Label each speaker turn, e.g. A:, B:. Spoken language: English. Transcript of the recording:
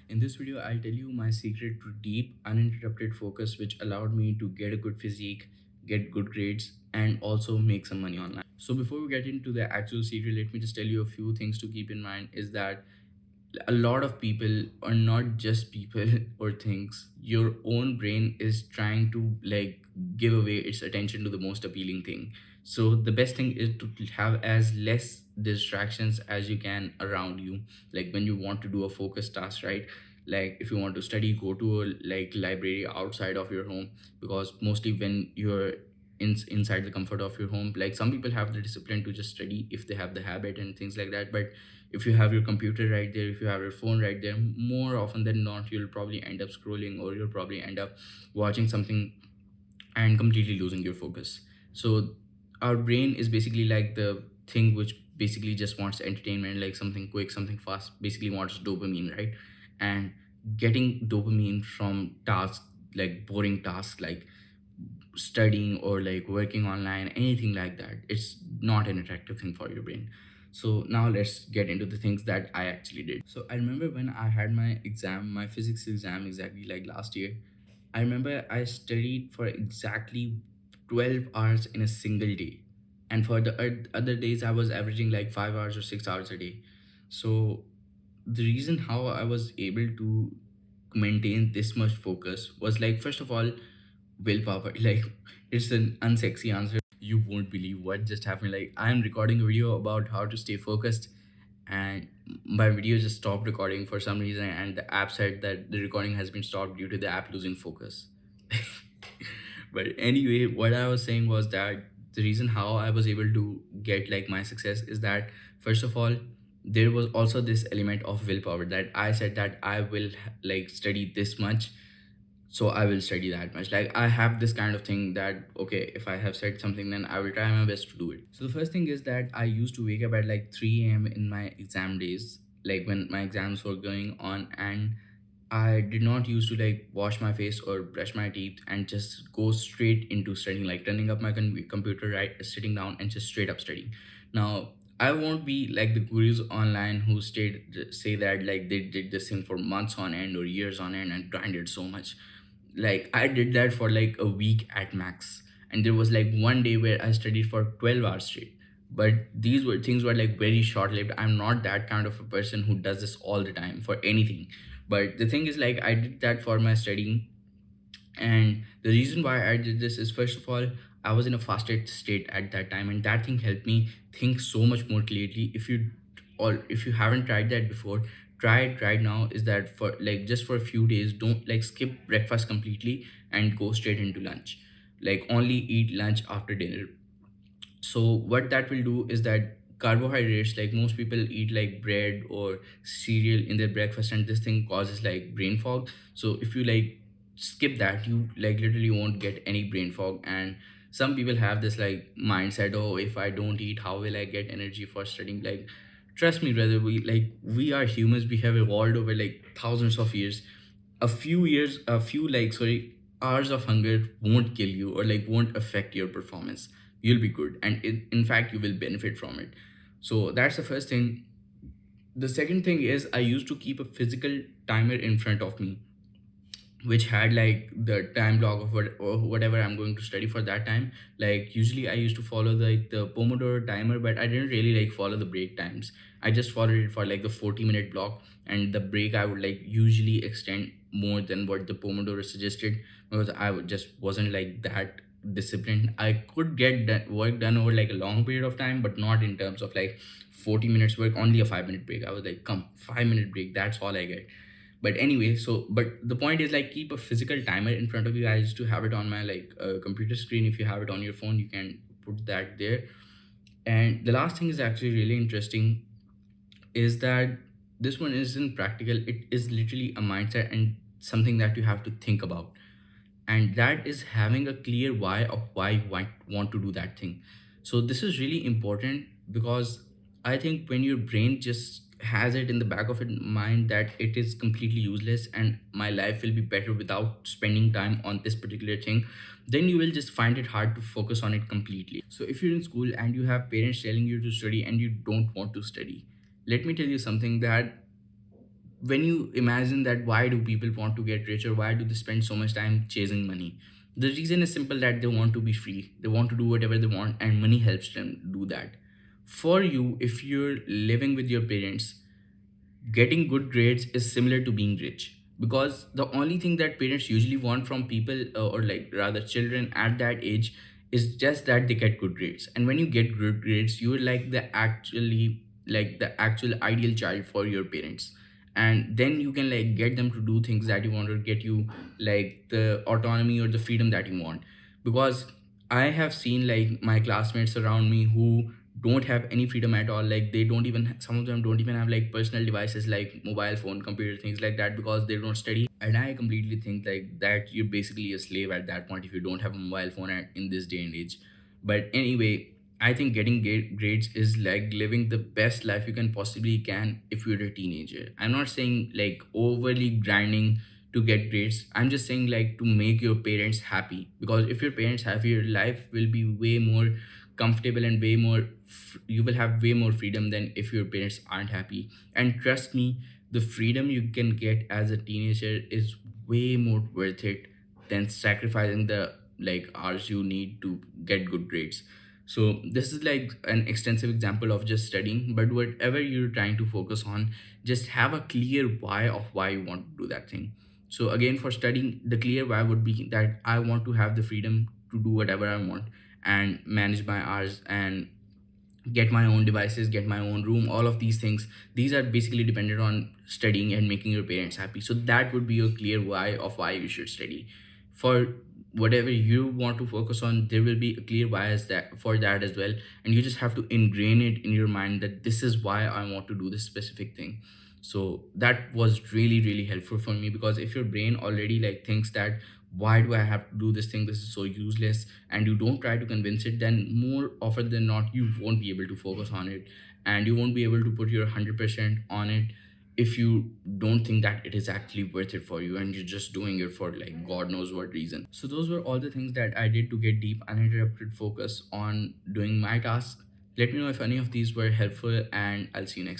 A: In this video, I'll tell you my secret to deep, uninterrupted focus, which allowed me to get a good physique, get good grades, and also make some money online. So, before we get into the actual secret, let me just tell you a few things to keep in mind is that a lot of people, or not just people or things, your own brain is trying to give away its attention to the most appealing thing. So the best thing is to have as less distractions as you can around you. Like when you want to do a focus task, right? Like if you want to study, go to a library outside of your home, because mostly when you're inside the comfort of your home, like some people have the discipline to just study if they have the habit and things like that. But if you have your computer right there, if you have your phone right there, more often than not you'll probably end up scrolling, or you'll probably end up watching something and completely losing your focus. So our brain is basically like the thing which basically just wants entertainment, like something quick, something fast, basically wants dopamine, right? And getting dopamine from tasks, like boring tasks like studying or like working online, anything like that, it's not an attractive thing for your brain. So now let's get into the things that I actually did. So I remember when I had my exam, my physics exam, exactly like last year. I remember I studied for exactly 12 hours in a single day, and for the other days I was averaging like 5 hours or 6 hours a day. So the reason how I was able to maintain this much focus was, like, first of all, willpower. Like, it's an unsexy answer. You won't believe what just happened. Like, I'm recording a video about how to stay focused, and my video just stopped recording for some reason, and the app said that the recording has been stopped due to the app losing focus. But anyway, what I was saying was that the reason how I was able to get like my success is that, first of all, there was also this element of willpower, that I said that I will like study this much, so I will study that much. Like, I have this kind of thing that, okay, if I have said something, then I will try my best to do it. So the first thing is that I used to wake up at like 3 a.m. in my exam days, like when my exams were going on, and I did not used to like wash my face or brush my teeth and just go straight into studying, like turning up my computer, right, sitting down and just straight up studying. Now, I won't be like the gurus online who say that like they did this thing for months on end or years on end and grinded so much. Like, I did that for like a week at max, and there was like one day where I studied for 12 hours straight. But these were things were like very short lived. I'm not that kind of a person who does this all the time for anything. But the thing is, like, I did that for my studying. And the reason why I did this is, first of all, I was in a fasted state at that time, and that thing helped me think so much more clearly. If you haven't tried that before, try it right now. Is that for like just for a few days, don't like skip breakfast completely and go straight into lunch. Like, only eat lunch after dinner. So what that will do is that carbohydrates, like most people eat like bread or cereal in their breakfast, and this thing causes like brain fog. So if you like skip that, you like literally won't get any brain fog. And some people have this like mindset, oh, if I don't eat, how will I get energy for studying? Like, trust me brother, we are humans, we have evolved over like thousands of years. A few like, sorry, hours of hunger won't kill you or like won't affect your performance. You'll be good, and in fact you will benefit from it. So that's the first thing. The second thing is, I used to keep a physical timer in front of me, which had like the time block of or whatever I'm going to study for that time. Like, usually I used to follow the Pomodoro timer, but I didn't really like follow the break times. I just followed it for like the 40-minute block, and the break I would like usually extend more than what the Pomodoro suggested, because I would just wasn't like that disciplined. I could get that work done over like a long period of time, but not in terms of like 40 minutes work, only a 5-minute break. I was like, come, 5-minute break, that's all I get. But anyway, so but the point is, like, keep a physical timer in front of you. I used to have it on my like computer screen. If you have it on your phone, you can put that there. And the last thing is actually really interesting, is that this one isn't practical. It is literally a mindset and something that you have to think about, and that is having a clear why of why you want to do that thing. So this is really important, because I think when your brain just has it in the back of its mind that it is completely useless and my life will be better without spending time on this particular thing, then you will just find it hard to focus on it completely. So if you're in school and you have parents telling you to study and you don't want to study, let me tell you something, that when you imagine that why do people want to get rich, or why do they spend so much time chasing money, the reason is simple, that they want to be free, they want to do whatever they want, and money helps them do that. For you, if you're living with your parents, getting good grades is similar to being rich, because the only thing that parents usually want from people, or like rather children at that age, is just that they get good grades. And when you get good grades, you're like the actual ideal child for your parents. And then you can like get them to do things that you want, or get you like the autonomy or the freedom that you want. Because I have seen like my classmates around me who don't have any freedom at all. Like they don't even, some of them don't even have like personal devices like mobile phone, computer, things like that, because they don't study. And I completely think like that you're basically a slave at that point if you don't have a mobile phone in this day and age. But anyway, I think getting grades is like living the best life you can possibly can if you're a teenager. I'm not saying like overly grinding to get grades. I'm just saying like to make your parents happy, because if your parents happy, your life will be way more comfortable and way more you will have way more freedom than if your parents aren't happy. And trust me, the freedom you can get as a teenager is way more worth it than sacrificing the like hours you need to get good grades. So this is like an extensive example of just studying, but whatever you're trying to focus on, just have a clear why of why you want to do that thing. So again, for studying, the clear why would be that I want to have the freedom to do whatever I want and manage my hours and get my own devices, get my own room, all of these things. These are basically dependent on studying and making your parents happy. So that would be your clear why of why you should study. For whatever you want to focus on, there will be a clear why as that for that as well. And you just have to ingrain it in your mind that this is why I want to do this specific thing. So that was really really helpful for me, because if your brain already like thinks that why do I have to do this thing, this is so useless, and you don't try to convince it, then more often than not you won't be able to focus on it, and you won't be able to put your 100% on it if you don't think that it is actually worth it for you, and you're just doing it for like god knows what reason. So those were all the things that I did to get deep uninterrupted focus on doing my task. Let me know if any of these were helpful, and I'll see you next